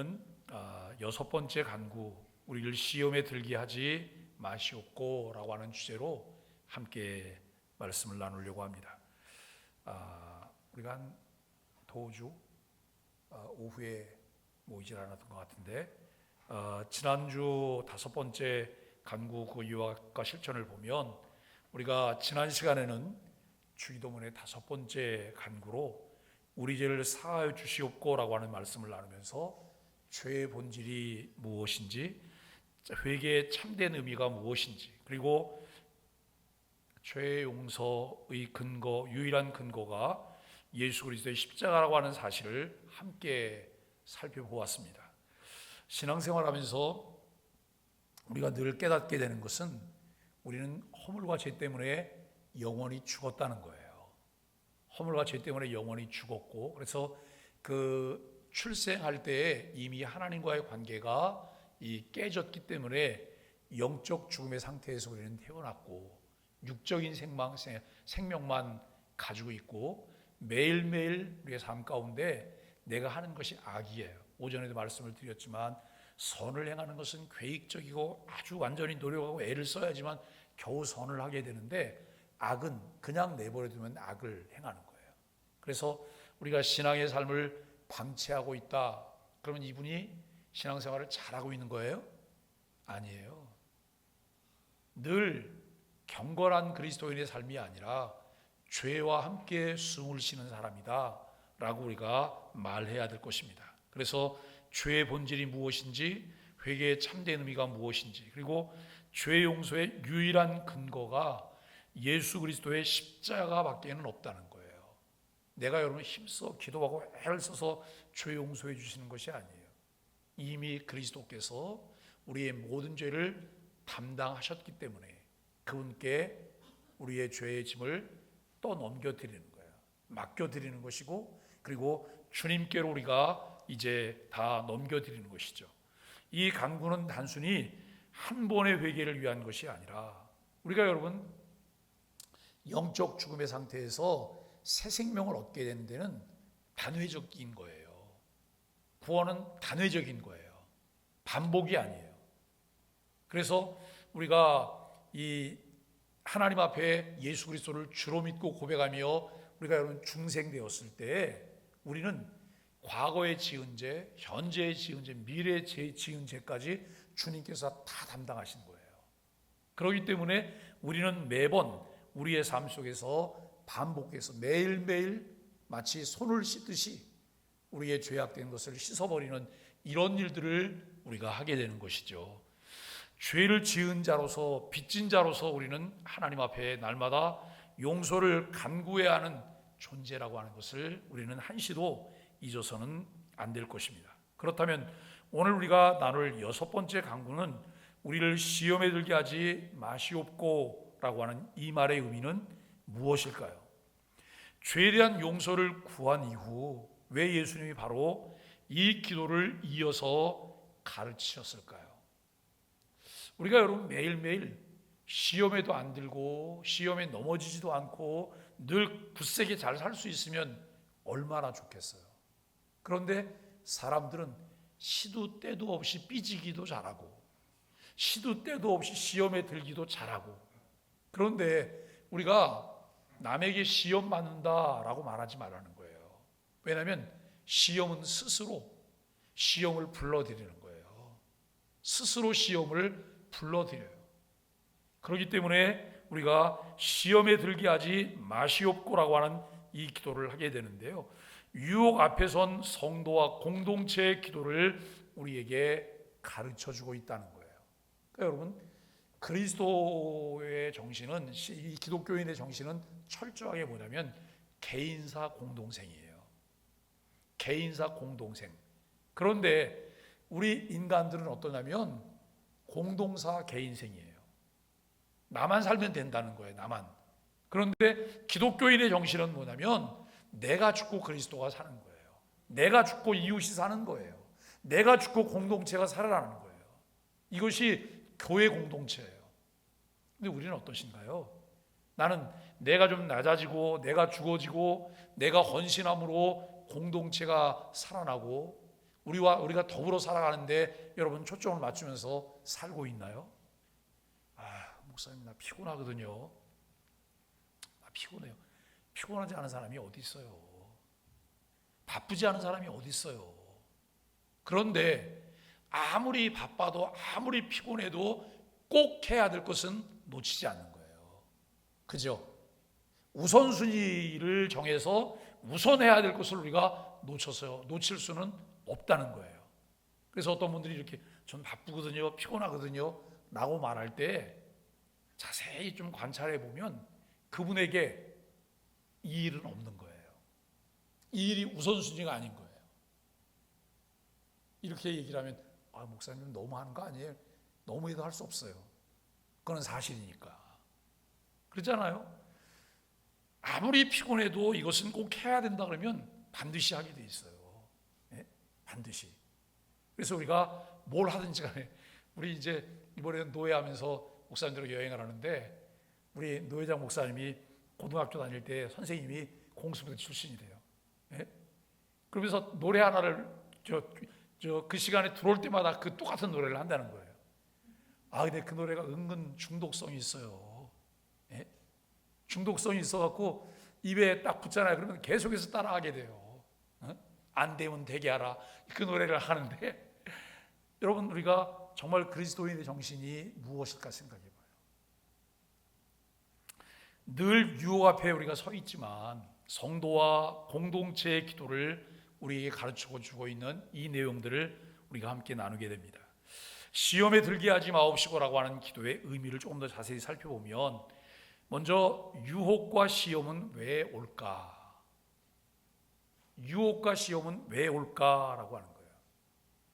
우리는 여섯 번째 간구, 우리를 시험에 들게 하지 마시옵고라고 하는 주제로 함께 말씀을 나누려고 합니다. 우리가 한 도주 오후에 모이질 않았던 것 같은데 지난주 다섯 번째 간구 그 유학과 실천을 보면 우리가 지난 시간에는 주기도문의 다섯 번째 간구로 우리 죄를 사하여 주시옵고라고 하는 말씀을 나누면서 죄의 본질이 무엇인지, 회개의 참된 의미가 무엇인지, 그리고 죄의 용서의 근거, 유일한 근거가 예수 그리스도의 십자가라고 하는 사실을 함께 살펴보았습니다. 신앙생활하면서 우리가 늘 깨닫게 되는 것은 우리는 허물과 죄 때문에 영원히 죽었다는 거예요. 허물과 죄 때문에 영원히 죽었고, 그래서 그 출생할 때에 이미 하나님과의 관계가 깨졌기 때문에 영적 죽음의 상태에서 우리는 태어났고 육적인 생명만 가지고 있고 매일매일 우리의 삶 가운데 내가 하는 것이 악이에요. 오전에도 말씀을 드렸지만 선을 행하는 것은 계획적이고 아주 완전히 노력하고 애를 써야지만 겨우 선을 하게 되는데, 악은 그냥 내버려두면 악을 행하는 거예요. 그래서 우리가 신앙의 삶을 방치하고 있다, 그러면 이분이 신앙생활을 잘하고 있는 거예요? 아니에요. 늘 경건한 그리스도인의 삶이 아니라 죄와 함께 숨을 쉬는 사람이다 라고 우리가 말해야 될 것입니다. 그래서 죄의 본질이 무엇인지, 회개의 참된 의미가 무엇인지, 그리고 죄 용서의 유일한 근거가 예수 그리스도의 십자가밖에는 없다는 거예요. 내가 여러분 힘써 기도하고 애를 써서 죄 용서해 주시는 것이 아니에요. 이미 그리스도께서 우리의 모든 죄를 담당하셨기 때문에 그분께 우리의 죄의 짐을 또 넘겨드리는 거예요. 맡겨드리는 것이고, 그리고 주님께로 우리가 이제 다 넘겨드리는 것이죠. 이 간구는 단순히 한 번의 회개를 위한 것이 아니라 우리가 여러분 영적 죽음의 상태에서 새 생명을 얻게 되는 데는 단회적인 거예요. 구원은 단회적인 거예요. 반복이 아니에요. 그래서 우리가 이 하나님 앞에 예수 그리스도를 주로 믿고 고백하며 우리가 여러분 중생되었을 때 우리는 과거에 지은 죄, 현재에 지은 죄, 미래에 지은 죄까지 주님께서 다 담당하신 거예요. 그렇기 때문에 우리는 매번 우리의 삶 속에서 반복해서 매일매일 마치 손을 씻듯이 우리의 죄악된 것을 씻어버리는 이런 일들을 우리가 하게 되는 것이죠. 죄를 지은 자로서, 빚진 자로서 우리는 하나님 앞에 날마다 용서를 간구해야 하는 존재라고 하는 것을 우리는 한시도 잊어서는 안 될 것입니다. 그렇다면 오늘 우리가 나눌 여섯 번째 간구는 우리를 시험에 들게 하지 마시옵고 라고 하는 이 말의 의미는 무엇일까요? 죄에 대한 용서를 구한 이후 왜 예수님이 바로 이 기도를 이어서 가르치셨을까요? 우리가 여러분 매일매일 시험에도 안 들고 시험에 넘어지지도 않고 늘 굳세게 잘 살 수 있으면 얼마나 좋겠어요. 그런데 사람들은 시도 때도 없이 삐지기도 잘하고 시도 때도 없이 시험에 들기도 잘하고, 그런데 우리가 남에게 시험 받는다라고 말하지 말라는 거예요. 왜냐하면 시험은 스스로 시험을 불러들이는 거예요. 스스로 시험을 불러들여요. 그렇기 때문에 우리가 시험에 들게 하지 마시옵고라고 하는 이 기도를 하게 되는데요, 유혹 앞에 선 성도와 공동체의 기도를 우리에게 가르쳐주고 있다는 거예요. 그러니까 여러분, 그리스도의 정신은, 이 기독교인의 정신은 철저하게 뭐냐면 개인사 공동생이에요. 개인사 공동생. 그런데 우리 인간들은 어떠냐면 공동사 개인생이에요. 나만 살면 된다는 거예요. 나만. 그런데 기독교인의 정신은 뭐냐면 내가 죽고 그리스도가 사는 거예요. 내가 죽고 이웃이 사는 거예요. 내가 죽고 공동체가 살아나는 거예요. 이것이 교회 공동체예요. 근데 우리는 어떠신가요? 나는 내가 좀 낮아지고 내가 죽어지고 내가 헌신함으로 공동체가 살아나고 우리가 더불어 살아가는데 여러분 초점을 맞추면서 살고 있나요? 목사님 나 피곤하거든요. 나 피곤해요. 피곤하지 않은 사람이 어디 있어요? 바쁘지 않은 사람이 어디 있어요? 그런데 아무리 바빠도 아무리 피곤해도 꼭 해야 될 것은 놓치지 않는 거예요. 그죠? 우선순위를 정해서 우선해야 될 것을 우리가 놓칠 수는 없다는 거예요. 그래서 어떤 분들이 이렇게 전 바쁘거든요, 피곤하거든요 라고 말할 때 자세히 좀 관찰해 보면 그분에게 이 일은 없는 거예요. 이 일이 우선순위가 아닌 거예요. 이렇게 얘기를 하면 목사님 너무하는 거 아니에요? 너무해도 할 수 없어요. 그건 사실이니까. 그렇잖아요. 아무리 피곤해도 이것은 꼭 해야 된다 그러면 반드시 하게 돼 있어요. 네? 반드시. 그래서 우리가 뭘 하든지 간에 우리 이제 이번에 노예하면서 목사님들과 여행을 하는데 우리 노회장 목사님이 고등학교 다닐 때 선생님이 공수부대 출신이래요. 네? 그러면서 노래 하나를 그 시간에 들어올 때마다 그 똑같은 노래를 한다는 거예요. 근데 그 노래가 은근 중독성이 있어요. 네? 중독성이 있어갖고 입에 딱 붙잖아요. 그러면 계속해서 따라하게 돼요. 안 되면 되게 하라. 그 노래를 하는데 여러분 우리가 정말 그리스도인의 정신이 무엇일까 생각해봐요. 늘 유혹 앞에 우리가 서 있지만 성도와 공동체의 기도를 우리에게 가르쳐 주고 있는 이 내용들을 우리가 함께 나누게 됩니다. 시험에 들게 하지 마옵시고라고 하는 기도의 의미를 조금 더 자세히 살펴보면 먼저 유혹과 시험은 왜 올까? 유혹과 시험은 왜 올까라고 하는 거예요.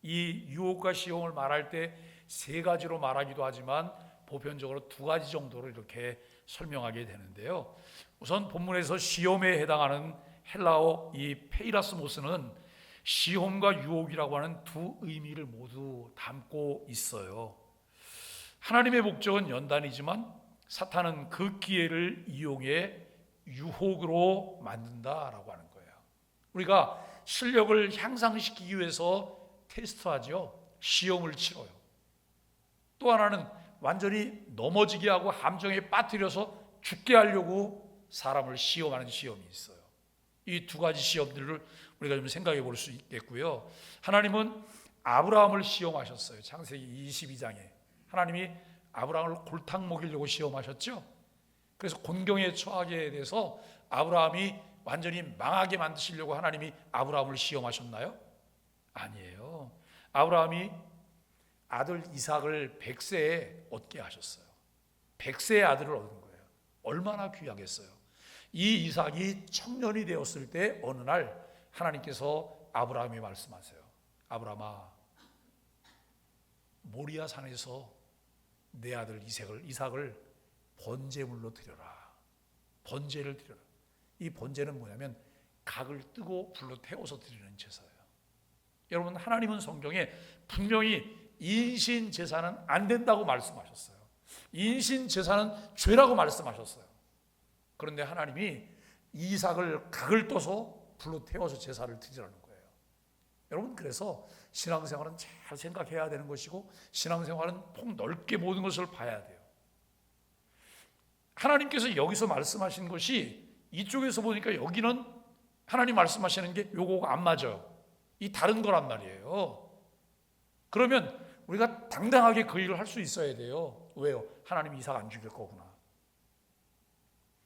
이 유혹과 시험을 말할 때 세 가지로 말하기도 하지만 보편적으로 두 가지 정도로 이렇게 설명하게 되는데요. 우선 본문에서 시험에 해당하는 헬라어 이 페이라스모스는 시험과 유혹이라고 하는 두 의미를 모두 담고 있어요. 하나님의 목적은 연단이지만 사탄은 그 기회를 이용해 유혹으로 만든다라고 하는 거예요. 우리가 실력을 향상시키기 위해서 테스트하죠. 시험을 치러요. 또 하나는 완전히 넘어지게 하고 함정에 빠뜨려서 죽게 하려고 사람을 시험하는 시험이 있어요. 이 두 가지 시험들을 우리가 좀 생각해 볼 수 있겠고요. 하나님은 아브라함을 시험하셨어요. 창세기 22장에 하나님이 아브라함을 골탕 먹이려고 시험하셨죠. 그래서 곤경에 처하게 돼서 아브라함이 완전히 망하게 만드시려고 하나님이 아브라함을 시험하셨나요? 아니에요. 아브라함이 아들 이삭을 100세에 얻게 하셨어요. 100세의 아들을 얻은 거예요. 얼마나 귀하겠어요. 이 이삭이 청년이 되었을 때 어느 날 하나님께서 아브라함이 말씀하세요. 아브라함아, 모리아 산에서 내 아들 이삭을 번제물로 드려라. 번제를 드려라. 이 번제는 뭐냐면 각을 뜨고 불로 태워서 드리는 제사예요. 여러분, 하나님은 성경에 분명히 인신 제사는 안 된다고 말씀하셨어요. 인신 제사는 죄라고 말씀하셨어요. 그런데 하나님이 이삭을 각을 떠서 불로 태워서 제사를 드리라는 거예요. 여러분, 그래서 신앙생활은 잘 생각해야 되는 것이고 신앙생활은 폭 넓게 모든 것을 봐야 돼요. 하나님께서 여기서 말씀하신 것이 이쪽에서 보니까 여기는 하나님 말씀하시는 게 요거가 안 맞아요. 이 다른 거란 말이에요. 그러면 우리가 당당하게 그 일을 할 수 있어야 돼요. 왜요? 하나님이 이삭 안 죽일 거구나.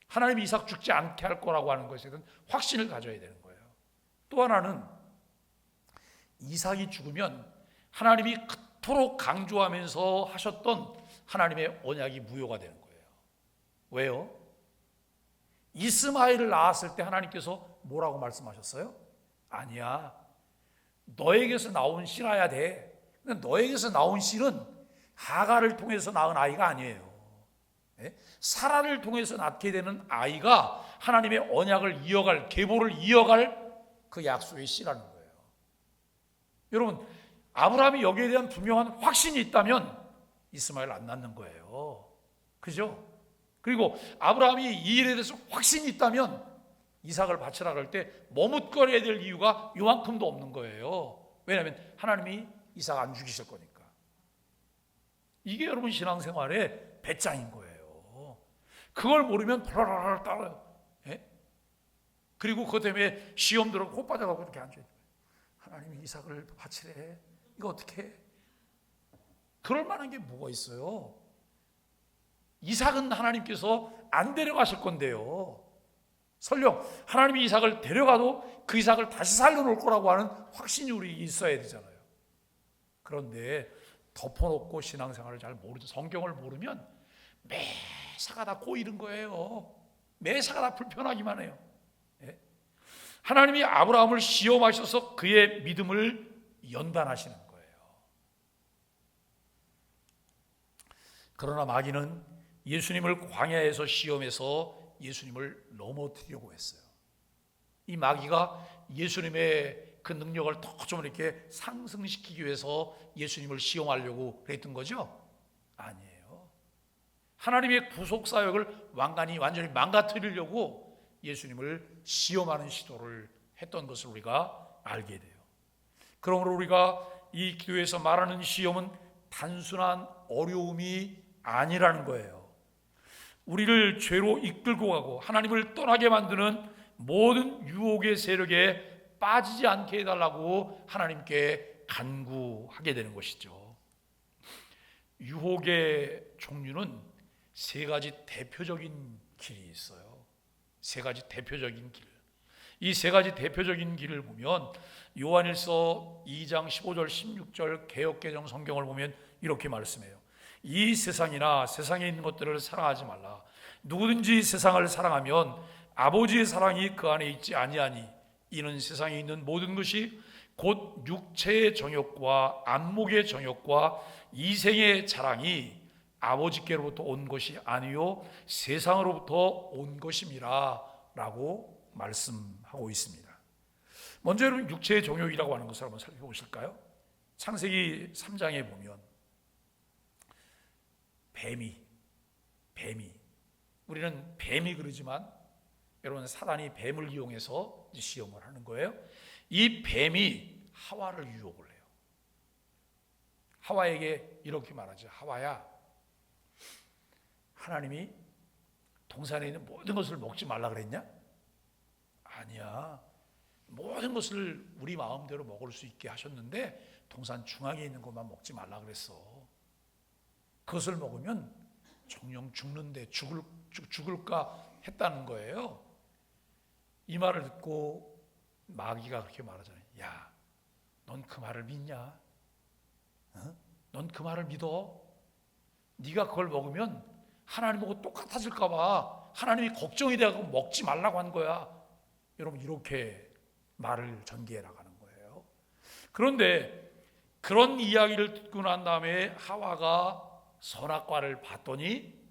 하나님이 이삭 죽지 않게 할 거라고 하는 것에 대한 확신을 가져야 되는 거예요. 또 하나는 이삭이 죽으면 하나님이 그토록 강조하면서 하셨던 하나님의 언약이 무효가 되는 거예요. 왜요? 이스마엘을 낳았을 때 하나님께서 뭐라고 말씀하셨어요? 아니야, 너에게서 나온 씨라야 돼. 근데 너에게서 나온 씨는 하가를 통해서 낳은 아이가 아니에요. 사라를 통해서 낳게 되는 아이가 하나님의 언약을 이어갈, 계보를 이어갈 그 약속의 씨라는 거예요. 여러분, 아브라함이 여기에 대한 분명한 확신이 있다면 이스마엘 안 낳는 거예요. 그죠? 그리고 아브라함이 이 일에 대해서 확신이 있다면 이삭을 바치라 그럴 때 머뭇거려야 될 이유가 요만큼도 없는 거예요. 왜냐하면 하나님이 이삭 안 죽이실 거니까. 이게 여러분 신앙생활의 배짱인 거예요. 그걸 모르면 벌벌 따라요. 예? 그리고 그것 때문에 시험 들어 코 빠져가고 이렇게 앉아있는 거예요. 하나님이 이삭을 바치래. 이거 어떻게 해? 그럴 만한 게 뭐가 있어요? 이삭은 하나님께서 안 데려가실 건데요. 설령 하나님이 이삭을 데려가도 그 이삭을 다시 살려놓을 거라고 하는 확신이 우리 있어야 되잖아요. 그런데 덮어놓고 신앙생활을 잘 모르죠. 성경을 모르면 매사가 다 꼬이는 거예요. 매사가 다 불편하기만 해요. 예? 하나님이 아브라함을 시험하셔서 그의 믿음을 연단하시는 거예요. 그러나 마귀는 예수님을 광야에서 시험해서 예수님을 넘어뜨리려고 했어요. 이 마귀가 예수님의 그 능력을 더 좀 이렇게 상승시키기 위해서 예수님을 시험하려고 그랬던 거죠? 아니에요. 하나님의 구속 사역을 완전히 망가뜨리려고 예수님을 시험하는 시도를 했던 것을 우리가 알게 돼요. 그러므로 우리가 이 기도에서 말하는 시험은 단순한 어려움이 아니라는 거예요. 우리를 죄로 이끌고 가고 하나님을 떠나게 만드는 모든 유혹의 세력에 빠지지 않게 해달라고 하나님께 간구하게 되는 것이죠. 유혹의 종류는 세 가지 대표적인 길이 있어요. 세 가지 대표적인 길. 이 세 가지 대표적인 길을 보면 요한일서 2장 15절 16절 개역개정 성경을 보면 이렇게 말씀해요. 이 세상이나 세상에 있는 것들을 사랑하지 말라. 누구든지 세상을 사랑하면 아버지의 사랑이 그 안에 있지 아니하니 이는 세상에 있는 모든 것이 곧 육체의 정욕과 안목의 정욕과 이생의 자랑이 아버지께로부터 온 것이 아니요 세상으로부터 온 것임이라 라고 말씀하고 있습니다. 먼저 여러분 육체의 정욕이라고 하는 것을 한번 살펴보실까요? 창세기 3장에 보면 뱀이 우리는 뱀이 그러지만 여러분 사단이 뱀을 이용해서 시험을 하는 거예요. 이 뱀이 하와를 유혹을 해요. 하와에게 이렇게 말하죠. 하와야, 하나님이 동산에 있는 모든 것을 먹지 말라 그랬냐? 아니야. 모든 것을 우리 마음대로 먹을 수 있게 하셨는데 동산 중앙에 있는 것만 먹지 말라 그랬어. 그것을 먹으면 정령 죽는데 죽을까 했다는 거예요. 이 말을 듣고 마귀가 그렇게 말하잖아요. 야, 넌 그 말을 믿냐? 넌 그 말을 믿어? 네가 그걸 먹으면 하나님하고 똑같아질까 봐 하나님이 걱정이 돼서 먹지 말라고 한 거야. 여러분 이렇게 말을 전개해 나가는 거예요. 그런데 그런 이야기를 듣고 난 다음에 하와가 선악과를 봤더니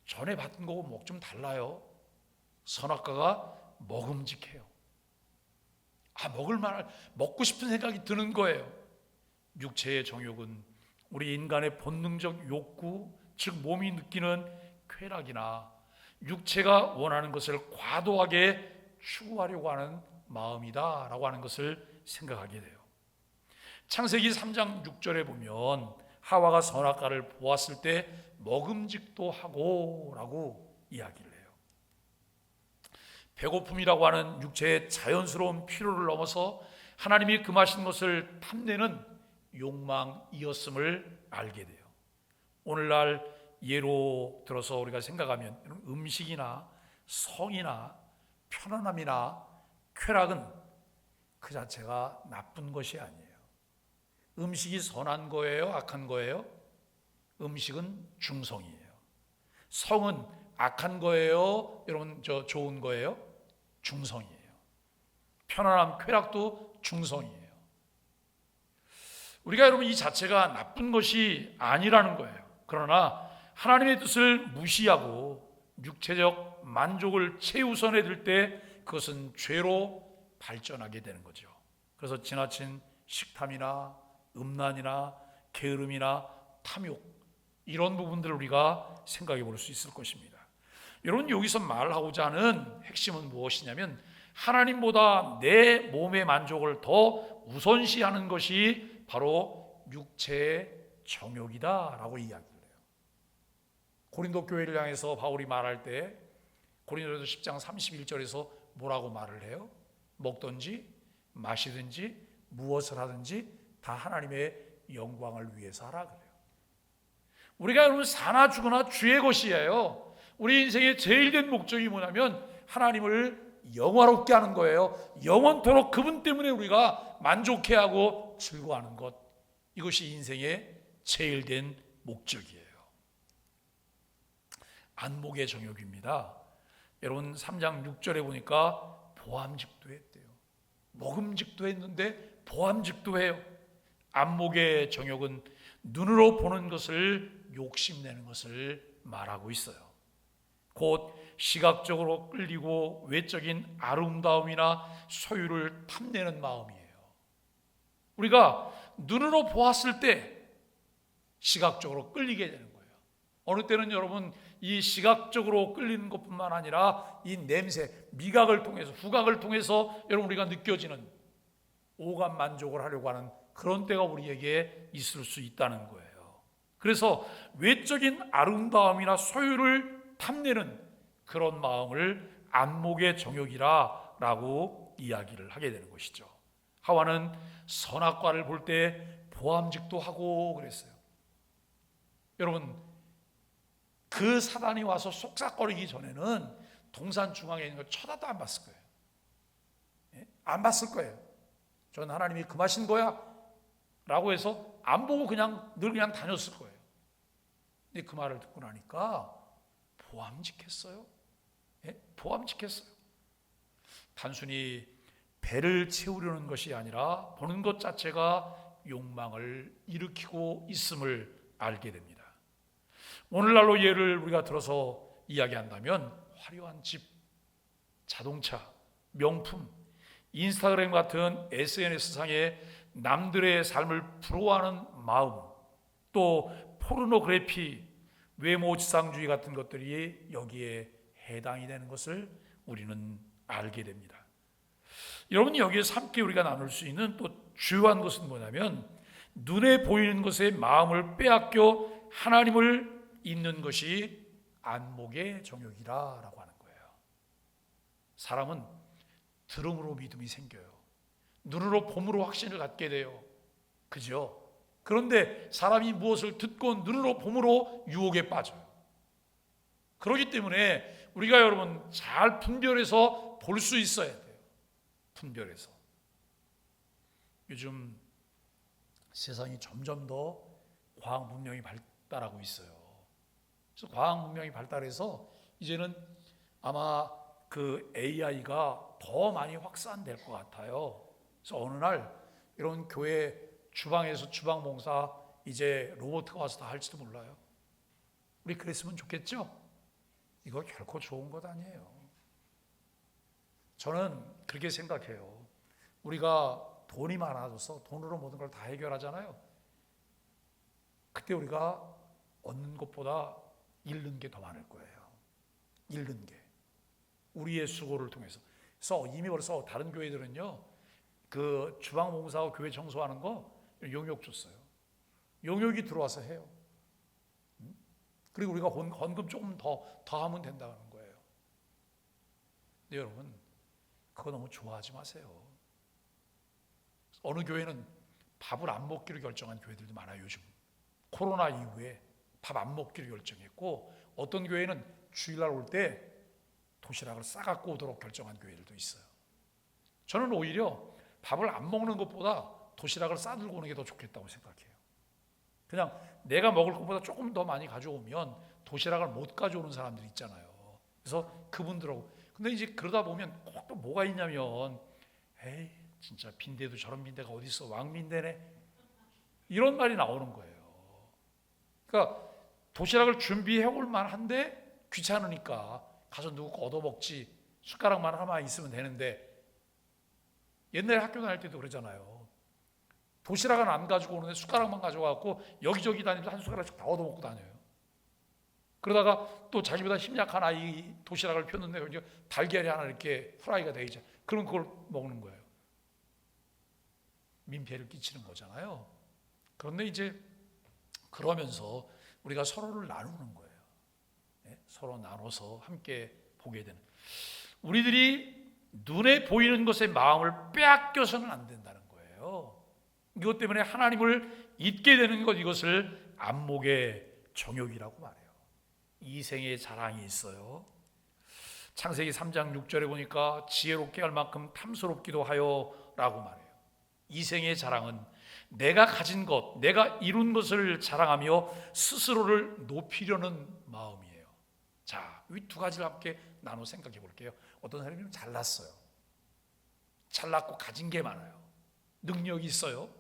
전에 봤던 거고 뭐 좀 달라요. 선악과가 먹음직해요. 먹고 싶은 생각이 드는 거예요. 육체의 정욕은 우리 인간의 본능적 욕구, 즉 몸이 느끼는 쾌락이나 육체가 원하는 것을 과도하게 추구하려고 하는 마음이다라고 하는 것을 생각하게 돼요. 창세기 3장 6절에 보면 하와가 선악과를 보았을 때 먹음직도 하고 라고 이야기를 해요. 배고픔이라고 하는 육체의 자연스러운 필요를 넘어서 하나님이 금하신 것을 탐내는 욕망이었음을 알게 돼요. 오늘날 예로 들어서 우리가 생각하면 음식이나 성이나 편안함이나 쾌락은 그 자체가 나쁜 것이 아니에요. 음식이 선한 거예요? 악한 거예요? 음식은 중성이에요. 성은 악한 거예요? 여러분 좋은 거예요? 중성이에요. 편안함, 쾌락도 중성이에요. 우리가 여러분 이 자체가 나쁜 것이 아니라는 거예요. 그러나 하나님의 뜻을 무시하고 육체적 만족을 최우선에 들 때 그것은 죄로 발전하게 되는 거죠. 그래서 지나친 식탐이나 음란이나 게으름이나 탐욕 이런 부분들을 우리가 생각해 볼 수 있을 것입니다. 여러분 여기서 말하고자 하는 핵심은 무엇이냐면 하나님보다 내 몸의 만족을 더 우선시하는 것이 바로 육체의 정욕이다라고 이야기를 해요. 고린도 교회를 향해서 바울이 말할 때 고린도서 10장 31절에서 뭐라고 말을 해요? 먹든지 마시든지 무엇을 하든지 다 하나님의 영광을 위해서 하라 그래요. 우리가 여러분 사나 죽으나 주의 것이에요. 우리 인생의 제일 된 목적이 뭐냐면 하나님을 영화롭게 하는 거예요. 영원토록 그분 때문에 우리가 만족해야 하고 즐거워하는 것, 이것이 인생의 제일 된 목적이에요. 안목의 정욕입니다. 여러분 3장 6절에 보니까 보암직도 했대요. 먹음직도 했는데 보암직도 해요. 안목의 정욕은 눈으로 보는 것을 욕심내는 것을 말하고 있어요. 곧 시각적으로 끌리고 외적인 아름다움이나 소유를 탐내는 마음이에요. 우리가 눈으로 보았을 때 시각적으로 끌리게 되는 거예요. 어느 때는 여러분 이 시각적으로 끌리는 것뿐만 아니라 이 냄새, 미각을 통해서, 후각을 통해서 여러분 우리가 느껴지는 오감 만족을 하려고 하는 그런 때가 우리에게 있을 수 있다는 거예요. 그래서 외적인 아름다움이나 소유를 탐내는 그런 마음을 안목의 정욕이라고 이야기를 하게 되는 것이죠. 하와는 선악과를 볼 때 보암직도 하고 그랬어요. 여러분 그 사단이 와서 속삭거리기 전에는 동산 중앙에 있는 걸 쳐다도 안 봤을 거예요. 안 봤을 거예요. 전 하나님이 금하신 거야 라고 해서 안 보고 늘 그냥 다녔을 거예요. 근데 그 말을 듣고 나니까 보암직했어요. 보암직했어요. 단순히 배를 채우려는 것이 아니라 보는 것 자체가 욕망을 일으키고 있음을 알게 됩니다. 오늘날로 예를 우리가 들어서 이야기한다면 화려한 집, 자동차, 명품, 인스타그램 같은 SNS상에 남들의 삶을 부러워하는 마음, 또 포르노그래피, 외모지상주의 같은 것들이 여기에 해당이 되는 것을 우리는 알게 됩니다. 여러분이 여기에서 함께 우리가 나눌 수 있는 또 주요한 것은 뭐냐면 눈에 보이는 것에 마음을 빼앗겨 하나님을 잊는 것이 안목의 정욕이라고 하는 거예요. 사람은 들음으로 믿음이 생겨요. 눈으로 봄으로 확신을 갖게 돼요. 그죠? 그런데 사람이 무엇을 듣고 눈으로 봄으로 유혹에 빠져요. 그렇기 때문에 우리가 여러분 잘 분별해서 볼 수 있어야 돼요. 분별해서. 요즘 세상이 점점 더 과학 문명이 발달하고 있어요. 그래서 과학 문명이 발달해서 이제는 아마 그 AI가 더 많이 확산될 것 같아요. 그래서 어느 날 이런 교회 주방에서 주방 봉사 이제 로봇가 와서 다 할지도 몰라요. 우리 그랬으면 좋겠죠? 이거 결코 좋은 것 아니에요. 저는 그렇게 생각해요. 우리가 돈이 많아져서 돈으로 모든 걸 다 해결하잖아요. 그때 우리가 얻는 것보다 잃는 게 더 많을 거예요. 잃는 게. 우리의 수고를 통해서. 그래서 이미 벌써 다른 교회들은요, 그 주방 봉사하고 교회 청소하는 거 용역 줬어요. 용역이 들어와서 해요. 그리고 우리가 헌금 조금 더 하면 된다는 거예요. 근데 여러분, 그거 너무 좋아하지 마세요. 어느 교회는 밥을 안 먹기로 결정한 교회들도 많아요. 요즘 코로나 이후에 밥 안 먹기로 결정했고, 어떤 교회는 주일날 올 때 도시락을 싸갖고 오도록 결정한 교회들도 있어요. 저는 오히려 밥을 안 먹는 것보다 도시락을 싸들고 오는 게 더 좋겠다고 생각해요. 그냥 내가 먹을 것보다 조금 더 많이 가져오면 도시락을 못 가져오는 사람들이 있잖아요. 그래서 그분들하고, 근데 이제 그러다 보면 꼭 또 뭐가 있냐면, 에이 진짜 빈대도 저런 빈대가 어디 있어, 왕빈대네, 이런 말이 나오는 거예요. 그러니까 도시락을 준비해 올 만한데 귀찮으니까 가서 누구 거 얻어먹지, 숟가락만 하나만 있으면 되는데, 옛날에 학교 다닐 때도 그러잖아요. 도시락은 안 가지고 오는데 숟가락만 가져가고 여기저기 다니면서 한 숟가락씩 다 얻어먹고 다녀요. 그러다가 또 자기보다 힘약한 아이 도시락을 폈는데 달걀이 하나 이렇게 프라이가 돼 있죠. 그럼 그걸 먹는 거예요. 민폐를 끼치는 거잖아요. 그런데 이제 그러면서 우리가 서로를 나누는 거예요. 서로 나눠서 함께 보게 되는, 우리들이 눈에 보이는 것에 마음을 빼앗겨서는 안 된다는 거예요. 이것 때문에 하나님을 잊게 되는 것, 이것을 안목의 정욕이라고 말해요. 이생의 자랑이 있어요. 창세기 3장 6절에 보니까 지혜롭게 할 만큼 탐스럽기도 하여 라고 말해요. 이생의 자랑은 내가 가진 것, 내가 이룬 것을 자랑하며 스스로를 높이려는 마음이에요. 자, 이 두 가지를 함께 나눠 생각해 볼게요. 어떤 사람이 좀 잘났어요. 잘났고 가진 게 많아요. 능력이 있어요.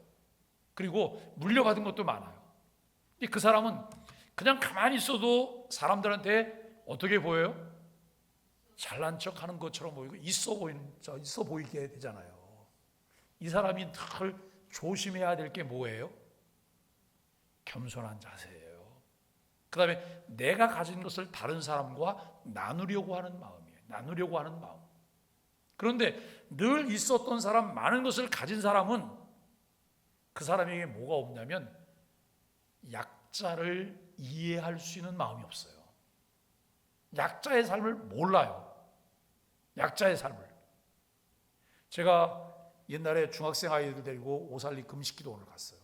그리고 물려받은 것도 많아요. 근데 그 사람은 그냥 가만히 있어도 사람들한테 어떻게 보여요? 잘난 척 하는 것처럼 보이고 있어 보이게 되잖아요. 이 사람이 늘 조심해야 될 게 뭐예요? 겸손한 자세예요. 그 다음에 내가 가진 것을 다른 사람과 나누려고 하는 마음이에요. 나누려고 하는 마음. 그런데 늘 있었던 사람, 많은 것을 가진 사람은 그 사람에게 뭐가 없냐면 약자를 이해할 수 있는 마음이 없어요. 약자의 삶을 몰라요. 약자의 삶을. 제가 옛날에 중학생 아이들 데리고 오살리 금식기도원을 갔어요.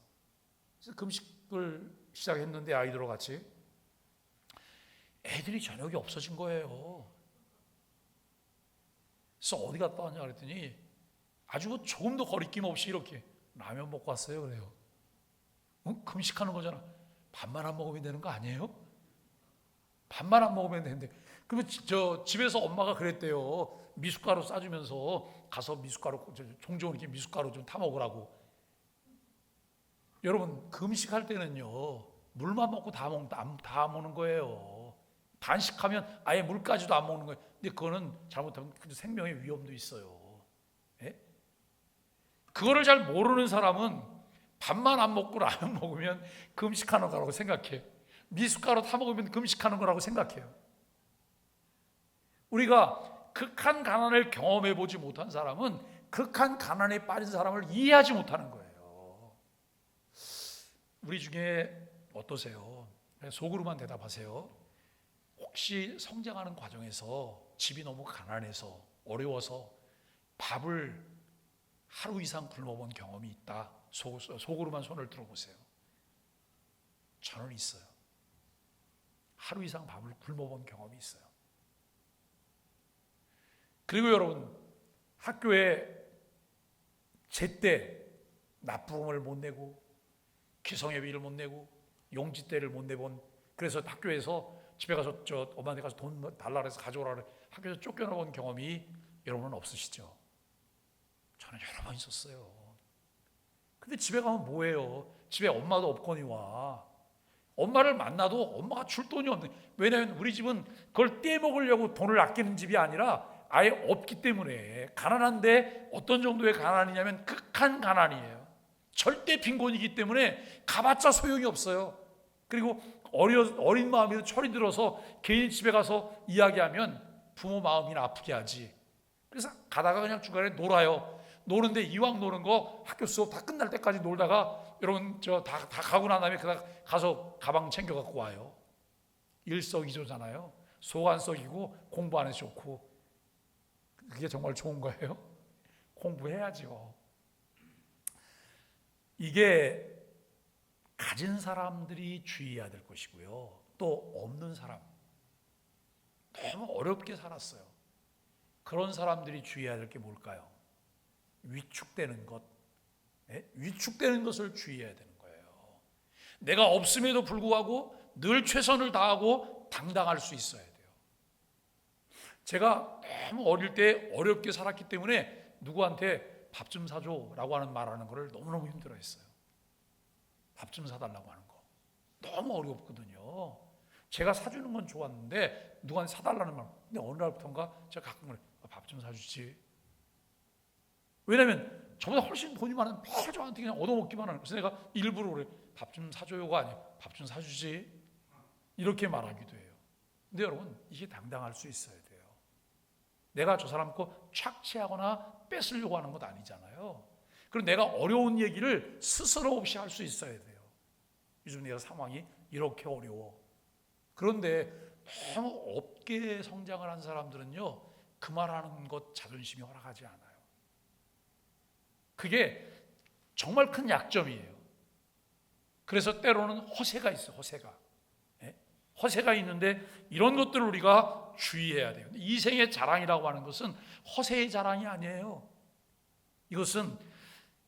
그래서 금식을 시작했는데 아이들과 같이 애들이 저녁이 없어진 거예요. 그래서 어디 갔다 왔냐 그랬더니 아주 뭐 조금도 거리낌 없이 이렇게 라면 먹고 왔어요. 그래요. 금식하는 거잖아. 밥만 안 먹으면 되는 거 아니에요? 밥만 안 먹으면 되는데. 그러면 저 집에서 엄마가 그랬대요. 미숫가루 싸주면서 가서 미숫가루 종종 이렇게 미숫가루 좀 타 먹으라고. 여러분 금식할 때는요 물만 먹고 다 먹는 거예요. 단식하면 아예 물까지도 안 먹는 거예요. 근데 그거는 잘못하면 생명의 위험도 있어요. 예? 그거를 잘 모르는 사람은 밥만 안 먹고 라면 먹으면 금식하는 거라고 생각해. 미숫가루 타 먹으면 금식하는 거라고 생각해요. 우리가 극한 가난을 경험해 보지 못한 사람은 극한 가난에 빠진 사람을 이해하지 못하는 거예요. 우리 중에 어떠세요? 속으로만 대답하세요. 혹시 성장하는 과정에서 집이 너무 가난해서 어려워서 밥을 하루 이상 굶어본 경험이 있다. 속으로만 손을 들어보세요. 저는 있어요. 하루 이상 밥을 굶어본 경험이 있어요. 그리고 여러분 학교에 제때 납부금을 못 내고 기성예비를 못 내고 용지대를 못 내본, 그래서 학교에서 집에 가서 엄마한테 가서 돈 달라 그래서 가져오라 그래 학교에서 쫓겨나본 경험이 여러분은 없으시죠? 저는 여러 번 있었어요. 근데 집에 가면 뭐예요? 집에 엄마도 없거니와 엄마를 만나도 엄마가 줄 돈이 없네. 왜냐하면 우리 집은 그걸 떼먹으려고 돈을 아끼는 집이 아니라 아예 없기 때문에. 가난한데 어떤 정도의 가난이냐면 극한 가난이에요. 절대 빈곤이기 때문에 가봤자 소용이 없어요. 그리고 어린 마음에도 철이 들어서 괜히 집에 가서 이야기하면 부모 마음이나 아프게 하지. 그래서 가다가 그냥 중간에 놀아요. 노는데 이왕 노는 거 학교 수업 다 끝날 때까지 놀다가 여러분 다 가고 난 다음에 가서 가방 챙겨 갖고 와요. 일석이조잖아요. 속 안 썩이고 공부 안 해서 좋고. 그게 정말 좋은 거예요? 공부해야죠. 이게 가진 사람들이 주의해야 될 것이고요. 또 없는 사람, 너무 어렵게 살았어요. 그런 사람들이 주의해야 될 게 뭘까요? 위축되는 것, 위축되는 것을 주의해야 되는 거예요. 내가 없음에도 불구하고 늘 최선을 다하고 당당할 수 있어야 돼요. 제가 너무 어릴 때 어렵게 살았기 때문에 누구한테 밥 좀 사줘라고 하는 말하는 거를 너무너무 힘들어했어요. 밥 좀 사달라고 하는 거 너무 어렵거든요. 제가 사주는 건 좋았는데 누구한테 사달라는 말. 근데 어느 날부터인가 제가 가끔 그래, 밥 좀 사주지. 왜냐면 저보다 훨씬 돈이 많은 매일 저한테 그냥 얻어먹기만 하는. 그래서 내가 일부러 그래, 밥 좀 사줘요가 아니에요. 밥 좀 사주지. 이렇게 말하기도 해요. 근데 여러분 이게 당당할 수 있어야 돼요. 내가 저 사람 거 착취하거나 뺏으려고 하는 것 아니잖아요. 그리고 내가 어려운 얘기를 스스로 없이 할 수 있어야 돼요. 요즘 내가 상황이 이렇게 어려워. 그런데 너무 없게 성장을 한 사람들은요, 그 말하는 것 자존심이 허락하지 않아요. 그게 정말 큰 약점이에요. 그래서 때로는 허세가 있어요. 허세가 있는데 이런 것들을 우리가 주의해야 돼요. 이생의 자랑이라고 하는 것은 허세의 자랑이 아니에요. 이것은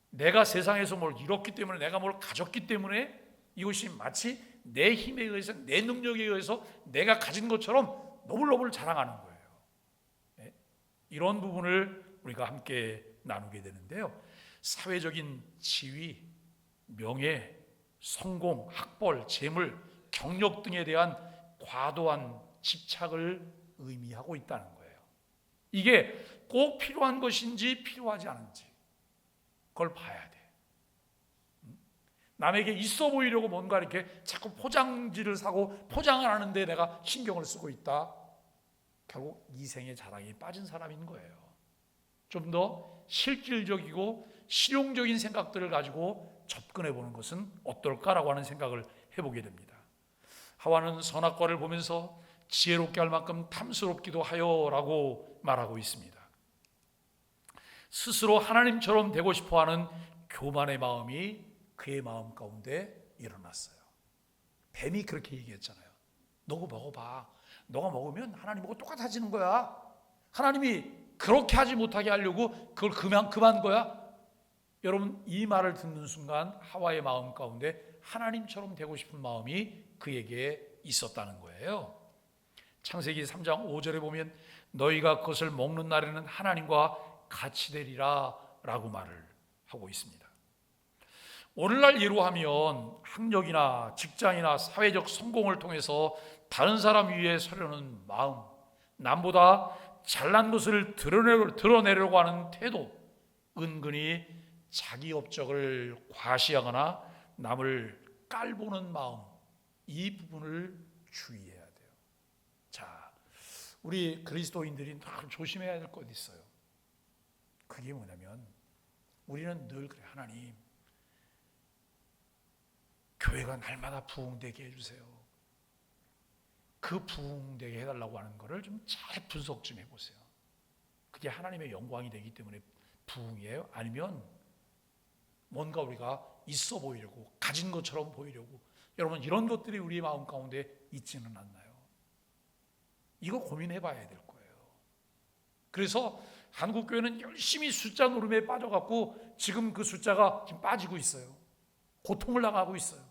내가 세상에서 뭘 이뤘기 때문에, 내가 뭘 가졌기 때문에 이것이 마치 내 힘에 의해서, 내 능력에 의해서 내가 가진 것처럼 너블너블 자랑하는 거예요. 이런 부분을 우리가 함께 나누게 되는데요, 사회적인 지위, 명예, 성공, 학벌, 재물, 경력 등에 대한 과도한 집착을 의미하고 있다는 거예요. 이게 꼭 필요한 것인지 필요하지 않은지 그걸 봐야 돼. 남에게 있어 보이려고 뭔가 이렇게 자꾸 포장지를 사고 포장을 하는데 내가 신경을 쓰고 있다. 결국 이생의 자랑에 빠진 사람인 거예요. 좀 더 실질적이고 실용적인 생각들을 가지고 접근해 보는 것은 어떨까라고 하는 생각을 해보게 됩니다. 하와는 선악과를 보면서 지혜롭게 할 만큼 탐스럽기도 하여라고 말하고 있습니다. 스스로 하나님처럼 되고 싶어하는 교만의 마음이 그의 마음 가운데 일어났어요. 뱀이 그렇게 얘기했잖아요. 너가 먹어봐. 너가 먹으면 하나님하고 똑같아지는 거야. 하나님이 그렇게 하지 못하게 하려고 그걸 금한 거야. 여러분, 이 말을 듣는 순간 하와의 마음 가운데 하나님처럼 되고 싶은 마음이 그에게 있었다는 거예요. 창세기 3장 5절에 보면 너희가 그것을 먹는 날에는 하나님과 같이 되리라 라고 말을 하고 있습니다. 오늘날 예로 하면 학력이나 직장이나 사회적 성공을 통해서 다른 사람 위에 서려는 마음, 남보다 잘난 것을 드러내려고 하는 태도, 은근히 자기 업적을 과시하거나 남을 깔보는 마음, 이 부분을 주의해야 돼요. 자, 우리 그리스도인들이 늘 조심해야 될 것 있어요. 그게 뭐냐면 우리는 늘 그래, 하나님 교회가 날마다 부흥되게 해주세요. 그 부흥되게 해달라고 하는 것을 좀 잘 분석 좀 해보세요. 그게 하나님의 영광이 되기 때문에 부흥이에요? 아니면 뭔가 우리가 있어 보이려고, 가진 것처럼 보이려고, 여러분 이런 것들이 우리의 마음 가운데 있지는 않나요? 이거 고민해 봐야 될 거예요. 그래서 한국교회는 열심히 숫자 노름에 빠져갖고 지금 그 숫자가 지금 빠지고 있어요. 고통을 당하고 있어요.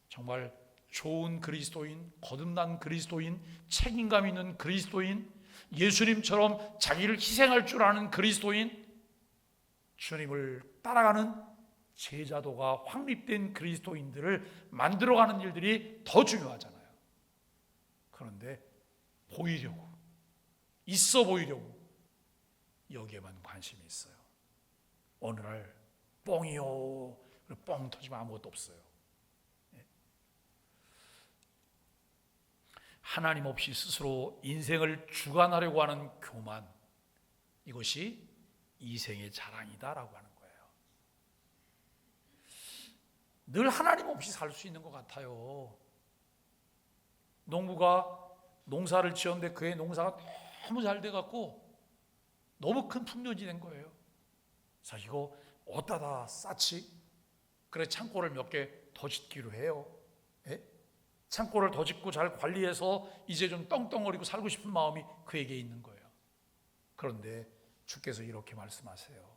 정말 좋은 그리스도인, 거듭난 그리스도인, 책임감 있는 그리스도인, 예수님처럼 자기를 희생할 줄 아는 그리스도인, 주님을 따라가는 제자도가 확립된 그리스도인들을 만들어가는 일들이 더 중요하잖아요. 그런데 보이려고, 있어 보이려고 여기에만 관심이 있어요. 어느 날 뻥이요, 뻥 터지면 아무것도 없어요. 하나님 없이 스스로 인생을 주관하려고 하는 교만, 이것이 이생의 자랑이다라고 하는 거예요. 늘 하나님 없이 살 수 있는 것 같아요. 농부가 농사를 지었는데 그의 농사가 너무 잘 돼갖고 너무 큰 풍년이 된 거예요. 자, 이거 어디다 쌓지? 그래, 창고를 몇 개 더 짓기로 해요. 예? 창고를 더 짓고 잘 관리해서 이제 좀 떵떵거리고 살고 싶은 마음이 그에게 있는 거예요. 그런데 주께서 이렇게 말씀하세요.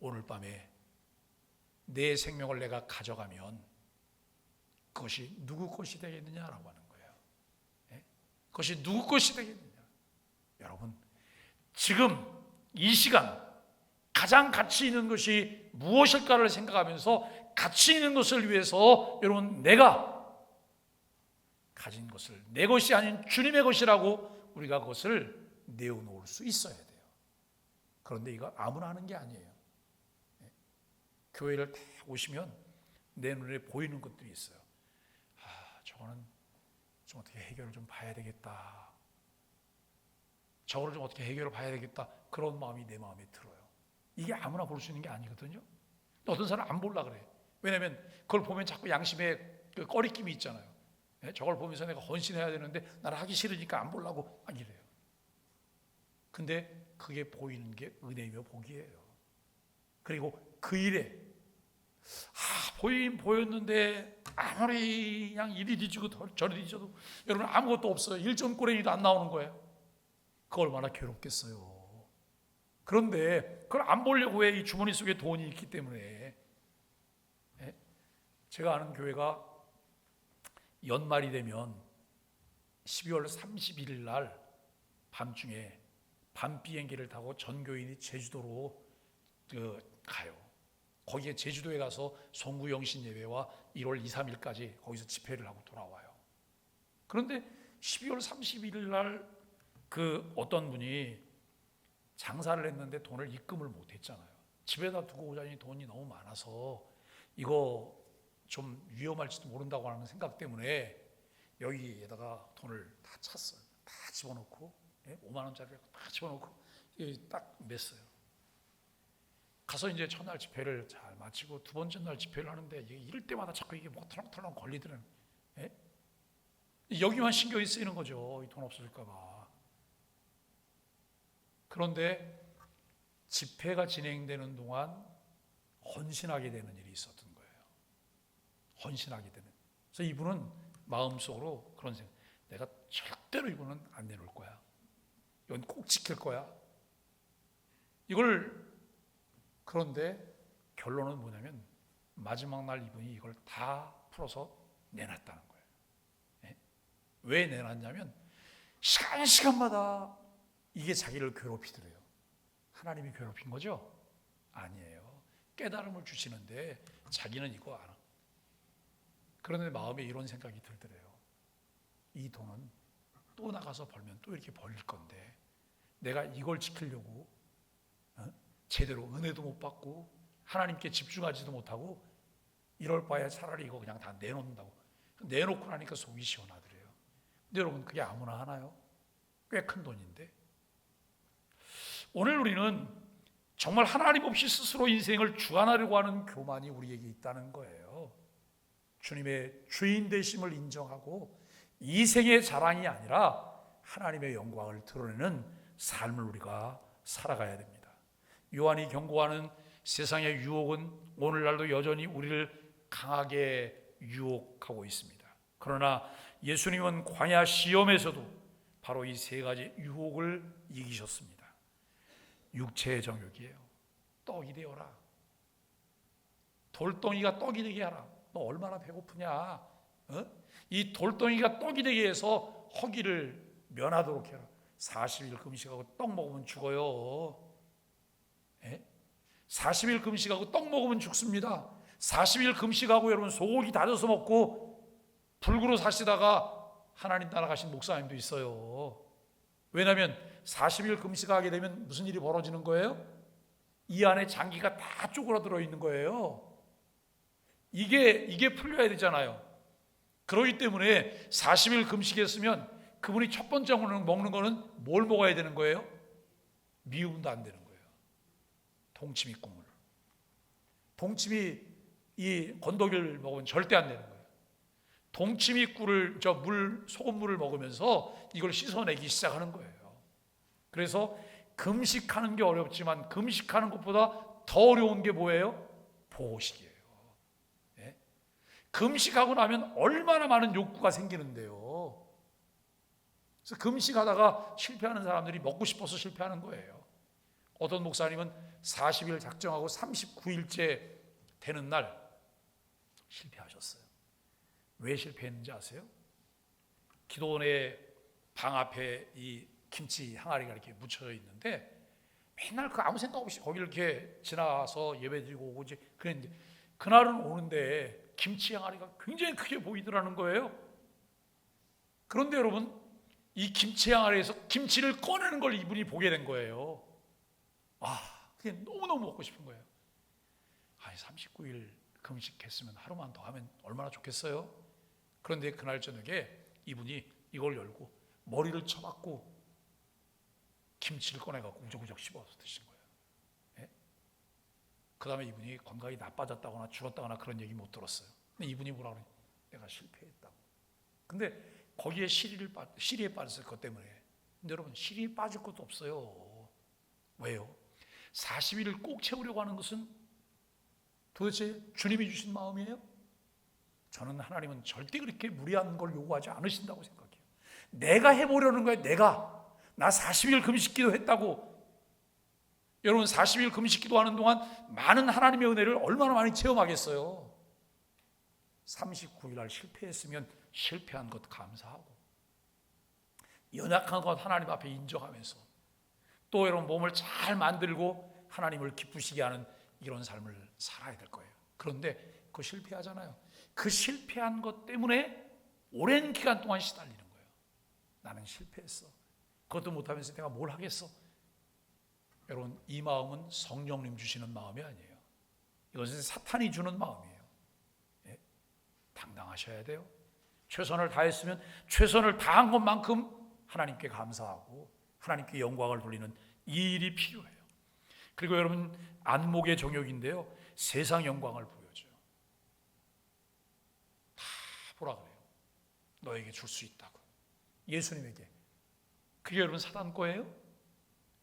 오늘 밤에 내 생명을 내가 가져가면 그것이 누구 것이 되겠느냐라고 하는 거예요. 예? 그것이 누구 것이 되겠느냐. 여러분, 지금 이 시간 가장 가치 있는 것이 무엇일까를 생각하면서 가치 있는 것을 위해서 여러분, 내가 가진 것을 내 것이 아닌 주님의 것이라고 우리가 그것을 내어놓을 수 있어야 돼요. 그런데 이거 아무나 하는 게 아니에요. 교회를 딱 오시면 내 눈에 보이는 것들이 있어요. 저거는 좀 어떻게 해결을 좀 봐야 되겠다. 저거를 좀 어떻게 해결을 봐야 되겠다, 그런 마음이 내 마음에 들어요. 이게 아무나 볼 수 있는 게 아니거든요. 어떤 사람은 안 볼라 그래. 왜냐하면 그걸 보면 자꾸 양심에 그 꺼리낌이 있잖아요. 저걸 보면서 내가 헌신해야 되는데 나는 하기 싫으니까 안 보려고 이래요. 근데 그게 보이는 게 은혜이며 복이에요. 그리고 그 일에 보이긴 보였는데 아무리 그냥 이리 뒤지고 저리 뒤져도 여러분 아무것도 없어요. 1점 꼬랭이도 안 나오는 거예요. 그 얼마나 괴롭겠어요. 그런데 그걸 안 보려고 해. 이 주머니 속에 돈이 있기 때문에. 제가 아는 교회가 연말이 되면 12월 31일 날 밤중에 밤 비행기를 타고 전 교인이 제주도로 가요. 거기에 제주도에 가서 송구 영신 예배와 1월 2, 3일까지 거기서 집회를 하고 돌아와요. 그런데 12월 31일 날 그 어떤 분이 장사를 했는데 돈을 입금을 못 했잖아요. 집에다 두고 오자니 돈이 너무 많아서 이거 좀 위험할지도 모른다고 하는 생각 때문에 여기에다가 돈을 다 찼어요. 다 집어넣고 5만 원짜리를 다 집어넣고 딱 맸어요. 가서 이제 첫날 집회를 잘 마치고 두 번째 날 집회를 하는데 이럴 때마다 자꾸 이게 뭐 털렁털렁 걸리더라고요. 여기만 신경이 쓰이는 거죠. 이 돈 없어질까 봐. 그런데 집회가 진행되는 동안 헌신하게 되는 일이 있었던 거예요. 헌신하게 되는. 그래서 이분은 마음속으로 그런 생각, 내가 절대로 이거는 안 내놓을 거야. 이건 꼭 지킬 거야. 그런데 결론은 뭐냐면 마지막 날 이분이 이걸 다 풀어서 내놨다는 거예요. 왜 내놨냐면 시간마다 이게 자기를 괴롭히더래요. 하나님이 괴롭힌 거죠? 아니에요. 깨달음을 주시는데 자기는 이거 알아. 그런데 마음에 이런 생각이 들더래요. 이 돈은 또 나가서 벌면 또 이렇게 벌릴 건데 내가 이걸 지키려고 제대로 은혜도 못 받고 하나님께 집중하지도 못하고 이럴 바에 차라리 이거 그냥 다 내놓는다고. 내놓고 나니까 속이 시원하더래요. 근데 여러분 그게 아무나 하나요? 꽤 큰 돈인데. 오늘 우리는 정말 하나님 없이 스스로 인생을 주관하려고 하는 교만이 우리에게 있다는 거예요. 주님의 주인 되심을 인정하고 이 생의 자랑이 아니라 하나님의 영광을 드러내는 삶을 우리가 살아가야 됩니다. 요한이 경고하는 세상의 유혹은 오늘날도 여전히 우리를 강하게 유혹하고 있습니다. 그러나 예수님은 광야 시험에서도 바로 이 세 가지 유혹을 이기셨습니다. 육체의 정욕이에요. 떡이 되어라. 돌덩이가 떡이 되게 하라. 너 얼마나 배고프냐? 이 돌덩이가 떡이 되게 해서 허기를 면하도록 해라. 40일 금식하고 떡 먹으면 죽어요. 40일 금식하고 떡 먹으면 죽습니다. 40일 금식하고 여러분 소고기 다져서 먹고 불구로 사시다가 하나님 따라가신 목사님도 있어요. 왜냐하면 40일 금식하게 되면 무슨 일이 벌어지는 거예요? 이 안에 장기가 다 쪼그라들어 있는 거예요. 이게 풀려야 되잖아요. 그렇기 때문에 40일 금식했으면 그분이 첫 번째 먹는 거는 뭘 먹어야 되는 거예요? 미움도 안 되는 거예요. 동치미 국물. 동치미 이 건더기를 먹으면 절대 안 되는 거예요. 동치미 꿀을 소금물을 먹으면서 이걸 씻어내기 시작하는 거예요. 그래서 금식하는 게 어렵지만 금식하는 것보다 더 어려운 게 뭐예요? 보호식이에요. 금식하고 나면 얼마나 많은 욕구가 생기는데요. 그래서 금식하다가 실패하는 사람들이 먹고 싶어서 실패하는 거예요. 어떤 목사님은 40일 작정하고 39일째 되는 날 실패하셨어요. 왜 실패했는지 아세요? 기도원의 방 앞에 이 김치 항아리가 이렇게 묻혀져 있는데 맨날 그 아무 생각 없이 거기를 이렇게 지나서 예배드리고 오고 이제 그랬는데 그날은 오는데 김치 항아리가 굉장히 크게 보이더라는 거예요. 그런데 여러분 이 김치 항아리에서 김치를 꺼내는 걸 이분이 보게 된 거예요. 그게 너무너무 먹고 싶은 거예요. 39일 금식했으면 하루만 더 하면 얼마나 좋겠어요? 그런데 그날 저녁에 이분이 이걸 열고 머리를 쳐박고 김치를 꺼내갖고 우적우적 씹어서 드신 거예요. 예? 그 다음에 이분이 건강이 나빠졌다거나 죽었다거나 그런 얘기 못 들었어요. 근데 이분이 뭐라 그러냐, 내가 실패했다고. 근데 거기에 시리에 빠졌을 것 때문에. 근데 여러분, 시리에 빠질 것도 없어요. 왜요? 40일을 꼭 채우려고 하는 것은 도대체 주님이 주신 마음이에요? 저는 하나님은 절대 그렇게 무리한 걸 요구하지 않으신다고 생각해요. 내가 해보려는 거예요. 나 40일 금식기도 했다고. 여러분, 40일 금식기도 하는 동안 많은 하나님의 은혜를 얼마나 많이 체험하겠어요. 39일 날 실패했으면 실패한 것 감사하고, 연약한 것 하나님 앞에 인정하면서, 또 여러분 몸을 잘 만들고 하나님을 기쁘시게 하는 이런 삶을 살아야 될 거예요. 그런데 그 실패하잖아요. 그 실패한 것 때문에 오랜 기간 동안 시달리는 거예요. 나는 실패했어. 그것도 못하면서 내가 뭘 하겠어. 여러분, 이 마음은 성령님 주시는 마음이 아니에요. 이것은 사탄이 주는 마음이에요. 예? 당당하셔야 돼요. 최선을 다했으면 최선을 다한 것만큼 하나님께 감사하고 하나님께 영광을 돌리는 이 일이 필요해요. 그리고 여러분, 안목의 정욕인데요, 세상 영광을 보여줘요. 다 보라 그래요. 너에게 줄 수 있다고. 예수님에게. 그게 여러분 사단 거예요?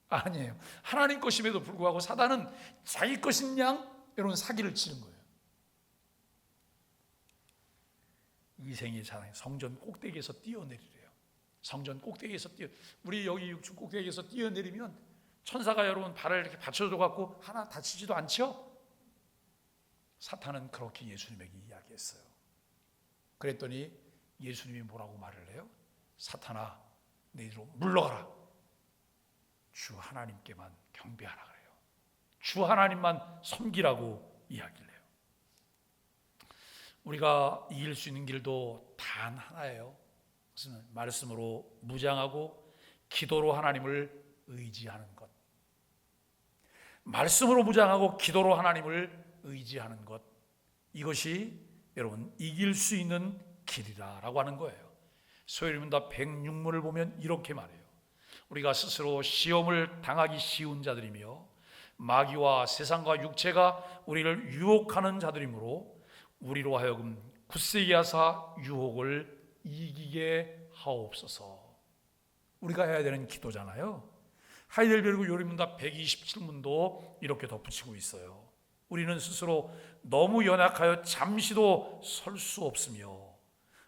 아니에요. 하나님 것임에도 불구하고 사단은 자기 것인 양 여러분 사기를 치는 거예요. 이생이 자랑, 성전 꼭대기에서 뛰어내리래요. 성전 꼭대기에서 우리 여기 육축 꼭대기에서 뛰어내리면 천사가 여러분 발을 이렇게 받쳐줘 갖고 하나 다치지도 않죠? 사탄은 그렇게 예수님에게 이야기했어요. 그랬더니 예수님이 뭐라고 말을 해요? 사탄아, 너희로 물러가라. 주 하나님께만 경배하라 그래요. 주 하나님만 섬기라고 이야기를 해요. 우리가 이길 수 있는 길도 단 하나예요. 그것은 말씀으로 무장하고 기도로 하나님을 의지하는 것. 말씀으로 무장하고 기도로 하나님을 의지하는 것, 이것이 여러분 이길 수 있는 길이라고 하는 거예요. 소요리문답 106문을 보면 이렇게 말해요. 우리가 스스로 시험을 당하기 쉬운 자들이며 마귀와 세상과 육체가 우리를 유혹하는 자들이므로 우리로 하여금 굳세게 하사 유혹을 이기게 하옵소서. 우리가 해야 되는 기도잖아요. 하이델베르그 요리문답 127문도 이렇게 덧붙이고 있어요. 우리는 스스로 너무 연약하여 잠시도 설 수 없으며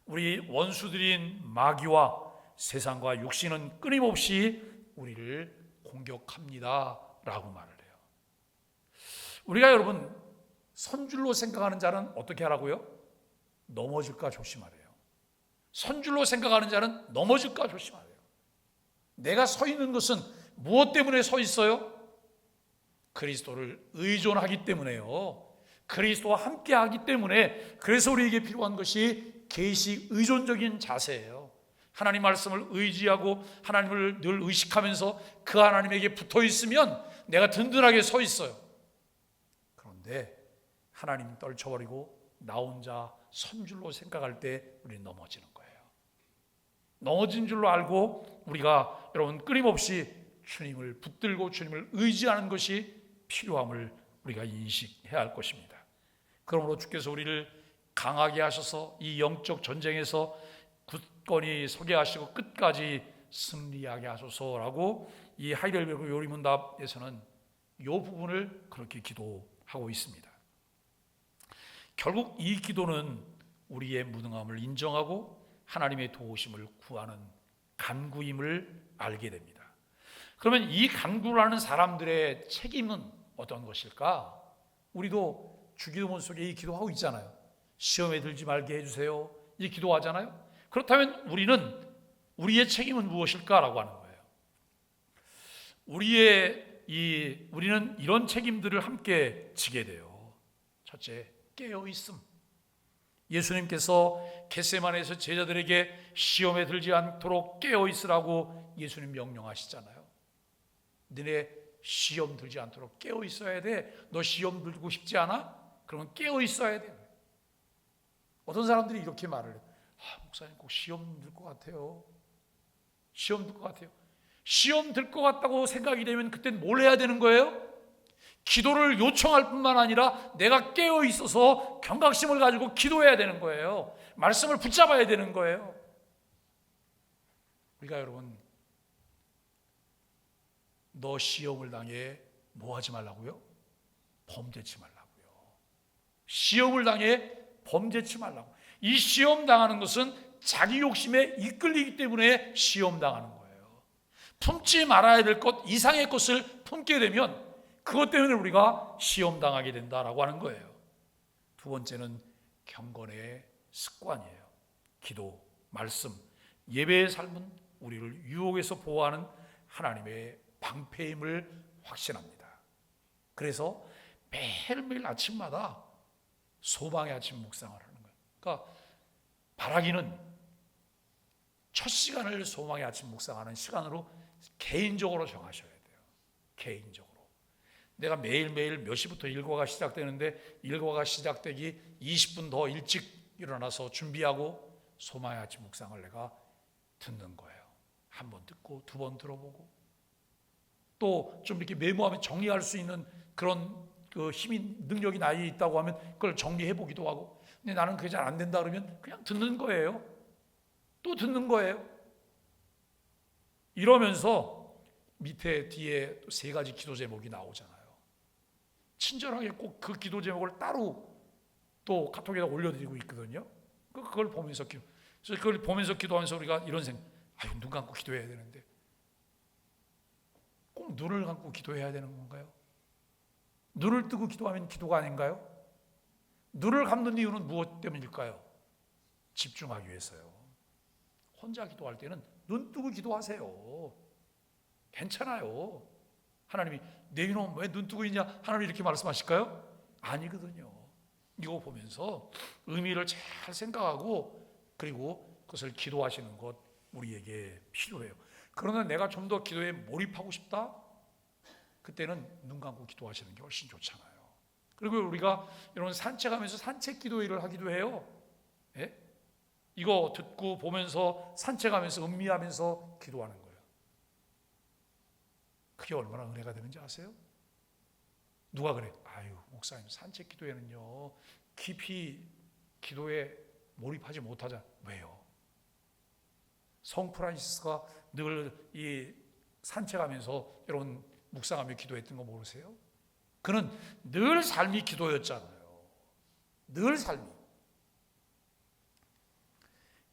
우리 원수들인 마귀와 세상과 육신은 끊임없이 우리를 공격합니다 라고 말을 해요. 우리가 여러분 선줄로 생각하는 자는 어떻게 하라고요? 넘어질까 조심하래요. 선줄로 생각하는 자는 넘어질까 조심하래요. 내가 서 있는 것은 무엇 때문에 서 있어요? 그리스도를 의존하기 때문에요. 그리스도와 함께 하기 때문에. 그래서 우리에게 필요한 것이 계시 의존적인 자세예요. 하나님 말씀을 의지하고 하나님을 늘 의식하면서 그 하나님에게 붙어 있으면 내가 든든하게 서 있어요. 그런데 하나님 떨쳐버리고 나 혼자 선줄로 생각할 때 우리는 넘어지는 거예요. 넘어진 줄로 알고 우리가 여러분 끊임없이 주님을 붙들고 주님을 의지하는 것이 필요함을 우리가 인식해야 할 것입니다. 그러므로 주께서 우리를 강하게 하셔서 이 영적 전쟁에서 굳건히 서게 하시고 끝까지 승리하게 하소서라고 이 하이델베르그 요리문답에서는 이 부분을 그렇게 기도하고 있습니다. 결국 이 기도는 우리의 무능함을 인정하고 하나님의 도우심을 구하는 간구임을 알게 됩니다. 그러면 이 간구를 하는 사람들의 책임은 어떤 것일까? 우리도 주기도문 속에 이 기도하고 있잖아요. 시험에 들지 말게 해주세요. 이 기도하잖아요. 그렇다면 우리의 책임은 무엇일까라고 하는 거예요. 우리는 이런 책임들을 함께 지게 돼요. 첫째, 깨어있음. 예수님께서 겟세마네에서 제자들에게 시험에 들지 않도록 깨어있으라고 예수님 명령하시잖아요. 너네 시험 들지 않도록 깨어있어야 돼. 너 시험 들고 싶지 않아? 그러면 깨어있어야 돼. 어떤 사람들이 이렇게 말을 해요. 목사님 꼭 시험 들 것 같아요. 시험 들 것 같아요. 시험 들 것 같다고 생각이 되면 그땐 뭘 해야 되는 거예요? 기도를 요청할 뿐만 아니라 내가 깨어 있어서 경각심을 가지고 기도해야 되는 거예요. 말씀을 붙잡아야 되는 거예요. 우리가 여러분, 너 시험을 당해 뭐 하지 말라고요? 범죄치 말라고요. 시험을 당해 범죄치 말라고. 이 시험 당하는 것은 자기 욕심에 이끌리기 때문에 시험 당하는 거예요. 품지 말아야 될 것 이상의 것을 품게 되면 그것 때문에 우리가 시험 당하게 된다라고 하는 거예요. 두 번째는 경건의 습관이에요. 기도, 말씀, 예배의 삶은 우리를 유혹에서 보호하는 하나님의 방패임을 확신합니다. 그래서 매일매일 아침마다 소망의 아침 묵상을 하는 거예요. 그러니까 바라기는 첫 시간을 소망의 아침 묵상하는 시간으로 개인적으로 정하셔야 돼요. 개인적으로. 내가 매일매일 몇 시부터 일과가 시작되는데 일과가 시작되기 20분 더 일찍 일어나서 준비하고 소망의 아침 묵상을 내가 듣는 거예요. 한 번 듣고 두 번 들어보고 또 좀 이렇게 메모하면 정리할 수 있는 그런 그 힘이 능력이 나에 있다고 하면 그걸 정리해 보기도 하고, 근데 나는 그게 잘 안 된다 그러면 그냥 듣는 거예요. 또 듣는 거예요. 이러면서 밑에 뒤에 또 세 가지 기도 제목이 나오잖아요. 친절하게 꼭 그 기도 제목을 따로 또 카톡에다 올려드리고 있거든요. 그걸 보면서 그래서 그걸 보면서 기도하면서 우리가 이런 생각, 눈 감고 기도해야 되는데 꼭 눈을 감고 기도해야 되는 건가요? 눈을 뜨고 기도하면 기도가 아닌가요? 눈을 감는 이유는 무엇 때문일까요? 집중하기 위해서요. 혼자 기도할 때는 눈 뜨고 기도하세요. 괜찮아요. 하나님이 내 이놈 왜 눈 뜨고 있냐? 하나님이 이렇게 말씀하실까요? 아니거든요. 이거 보면서 의미를 잘 생각하고 그리고 그것을 기도하시는 것 우리에게 필요해요. 그러나 내가 좀 더 기도에 몰입하고 싶다? 그때는 눈 감고 기도하시는 게 훨씬 좋잖아요. 그리고 우리가 이런 산책하면서 산책 기도회를 하기도 해요. 예? 이거 듣고 보면서 산책하면서 음미하면서 기도하는 거예요. 그게 얼마나 은혜가 되는지 아세요? 누가 그래? 목사님 산책 기도회는요 깊이 기도에 몰입하지 못하잖아요. 왜요? 성 프란시스가 늘 이 산책하면서 여러분 묵상하며 기도했던 거 모르세요? 그는 늘 삶이 기도였잖아요. 늘 삶이.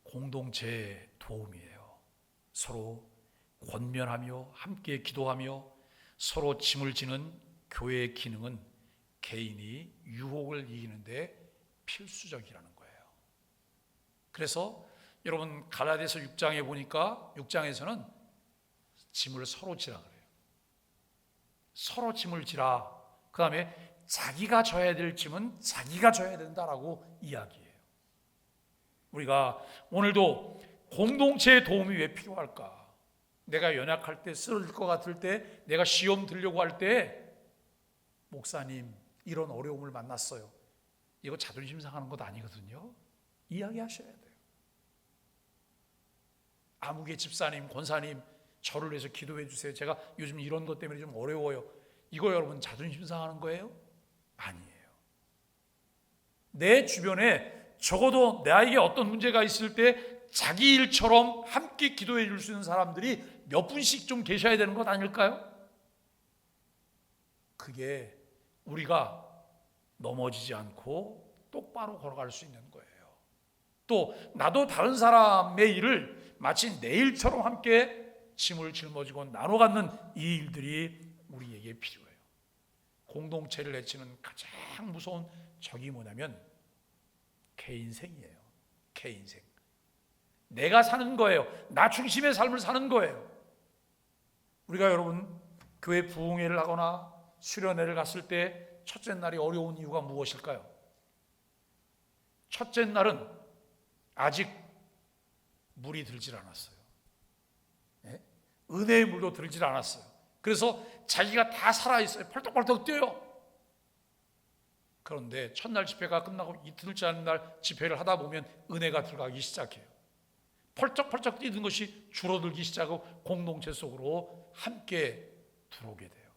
공동체의 도움이에요. 서로 권면하며 함께 기도하며 서로 짐을 지는 교회의 기능은 개인이 유혹을 이기는데 필수적이라는 거예요. 그래서 여러분 갈라디아서 6장에 보니까 6장에서는 짐을 서로 지라 그래요. 서로 짐을 지라. 그 다음에 자기가 져야 될 짐은 자기가 져야 된다라고 이야기해요. 우리가 오늘도 공동체의 도움이 왜 필요할까? 내가 연약할 때, 쓰러질 것 같을 때, 내가 시험 들려고 할 때, 목사님 이런 어려움을 만났어요. 이거 자존심 상하는 것 아니거든요. 이야기하셔야 돼요. 아무개 집사님, 권사님 저를 위해서 기도해 주세요. 제가 요즘 이런 것 때문에 좀 어려워요. 이거 여러분 자존심 상하는 거예요? 아니에요. 내 주변에 적어도 나에게 어떤 문제가 있을 때 자기 일처럼 함께 기도해 줄 수 있는 사람들이 몇 분씩 좀 계셔야 되는 것 아닐까요? 그게 우리가 넘어지지 않고 똑바로 걸어갈 수 있는 거예요. 또 나도 다른 사람의 일을 마치 내 일처럼 함께 짐을 짊어지고 나눠 갖는 이 일들이 우리에게 필요해요. 공동체를 해치는 가장 무서운 적이 뭐냐면 개인생이에요. 개인생. 내가 사는 거예요. 나 중심의 삶을 사는 거예요. 우리가 여러분 교회 부흥회를 하거나 수련회를 갔을 때 첫째 날이 어려운 이유가 무엇일까요? 첫째 날은 아직 물이 들질 않았어요. 은혜의 물도 들질 않았어요. 그래서 자기가 다 살아있어요. 펄떡펄떡 뛰어요. 그런데 첫날 집회가 끝나고 이틀째 하는 날 집회를 하다 보면 은혜가 들어가기 시작해요. 펄쩍펄쩍 뛰는 것이 줄어들기 시작하고 공동체 속으로 함께 들어오게 돼요.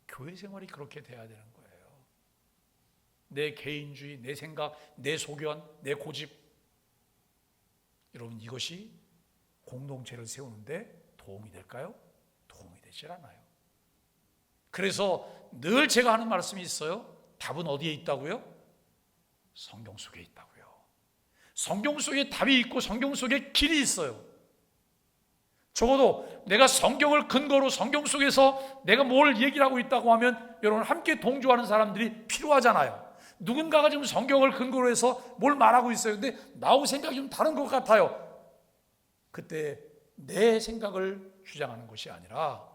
교회 생활이 그렇게 돼야 되는 거예요. 내 개인주의, 내 생각, 내 소견, 내 고집, 여러분 이것이 공동체를 세우는데 도움이 될까요? 도움이 되질 않아요. 그래서 늘 제가 하는 말씀이 있어요. 답은 어디에 있다고요? 성경 속에 있다고요. 성경 속에 답이 있고 성경 속에 길이 있어요. 적어도 내가 성경을 근거로 성경 속에서 내가 뭘 얘기를 하고 있다고 하면 여러분 함께 동조하는 사람들이 필요하잖아요. 누군가가 지금 성경을 근거로 해서 뭘 말하고 있어요. 근데 나하고 생각이 좀 다른 것 같아요. 그때 내 생각을 주장하는 것이 아니라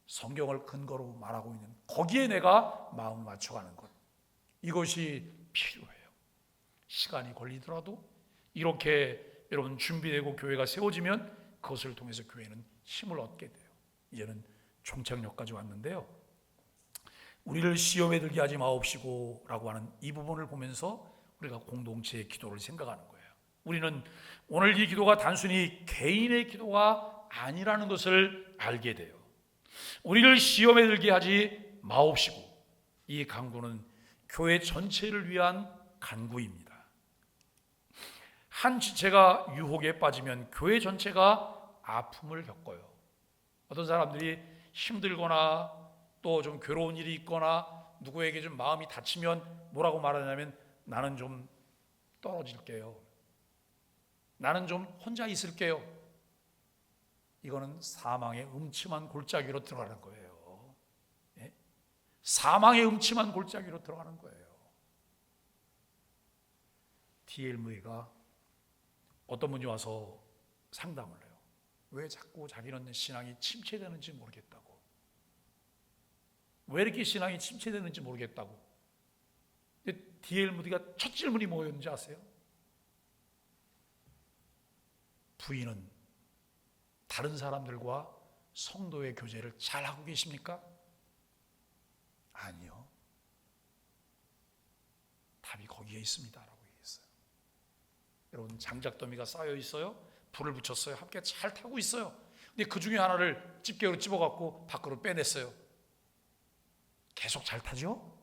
성경을 근거로 말하고 있는 거기에 내가 마음을 맞춰가는 것, 이것이 필요해요. 시간이 걸리더라도 이렇게 여러분 준비되고 교회가 세워지면 그것을 통해서 교회는 힘을 얻게 돼요. 이제는 종착역까지 왔는데요, 우리를 시험에 들게 하지 마옵시고 라고 하는 이 부분을 보면서 우리가 공동체의 기도를 생각하는 거예요. 우리는 오늘 이 기도가 단순히 개인의 기도가 아니라는 것을 알게 돼요. 우리를 시험에 들게 하지 마옵시고, 이 간구는 교회 전체를 위한 간구입니다. 한 지체가 유혹에 빠지면 교회 전체가 아픔을 겪어요. 어떤 사람들이 힘들거나 또 좀 괴로운 일이 있거나 누구에게 좀 마음이 다치면 뭐라고 말하냐면 나는 좀 떨어질게요. 나는 좀 혼자 있을게요. 이거는 사망의 음침한 골짜기로 들어가는 거예요. 예? 사망의 음침한 골짜기로 들어가는 거예요. D.L. 무이가 어떤 분이 와서 상담을 해요. 왜 자꾸 자기는 신앙이 침체되는지 모르겠다고. 왜 이렇게 신앙이 침체되는지 모르겠다고. 근데 D.L. 무디가 첫 질문이 뭐였는지 아세요? 부인은 다른 사람들과 성도의 교제를 잘하고 계십니까? 아니요. 답이 거기에 있습니다 라고 얘기했어요. 여러분, 장작더미가 쌓여 있어요. 불을 붙였어요. 함께 잘 타고 있어요. 근데 그 중에 하나를 집게로 집어갖고 밖으로 빼냈어요. 계속 잘 타죠?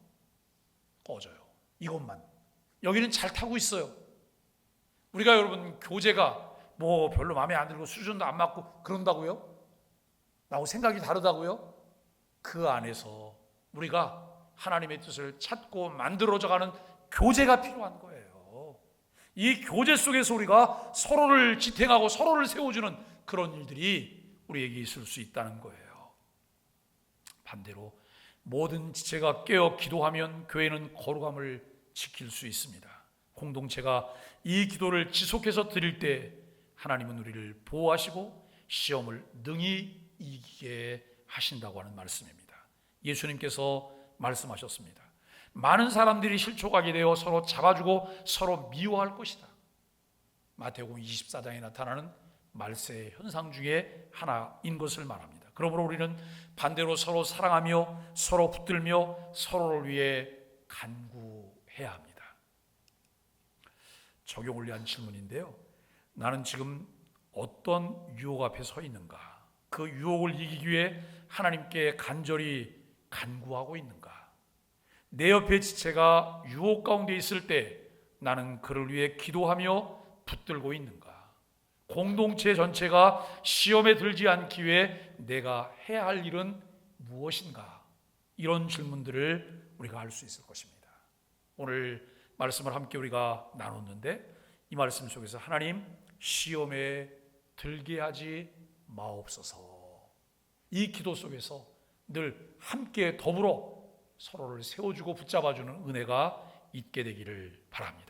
꺼져요. 이것만. 여기는 잘 타고 있어요. 우리가 여러분 교제가 뭐 별로 마음에 안 들고 수준도 안 맞고 그런다고요? 나하고 생각이 다르다고요? 그 안에서 우리가 하나님의 뜻을 찾고 만들어져가는 교제가 필요한 거예요. 이 교제 속에서 우리가 서로를 지탱하고 서로를 세워주는 그런 일들이 우리에게 있을 수 있다는 거예요. 반대로 모든 지체가 깨어 기도하면 교회는 거룩함을 지킬 수 있습니다. 공동체가 이 기도를 지속해서 드릴 때 하나님은 우리를 보호하시고 시험을 능히 이기게 하신다고 하는 말씀입니다. 예수님께서 말씀하셨습니다. 많은 사람들이 실족하게 되어 서로 잡아주고 서로 미워할 것이다. 마태복음 24장에 나타나는 말세의 현상 중에 하나인 것을 말합니다. 그러므로 우리는 반대로 서로 사랑하며 서로 붙들며 서로를 위해 간구해야 합니다. 적용을 위한 질문인데요, 나는 지금 어떤 유혹 앞에 서 있는가? 그 유혹을 이기기 위해 하나님께 간절히 간구하고 있는가? 내 옆에 지체가 유혹 가운데 있을 때 나는 그를 위해 기도하며 붙들고 있는가? 공동체 전체가 시험에 들지 않기 위해 내가 해야 할 일은 무엇인가? 이런 질문들을 우리가 할 수 있을 것입니다. 오늘 말씀을 함께 우리가 나눴는데 이 말씀 속에서 하나님, 시험에 들게 하지 마옵소서. 이 기도 속에서 늘 함께 더불어 서로를 세워주고 붙잡아주는 은혜가 있게 되기를 바랍니다.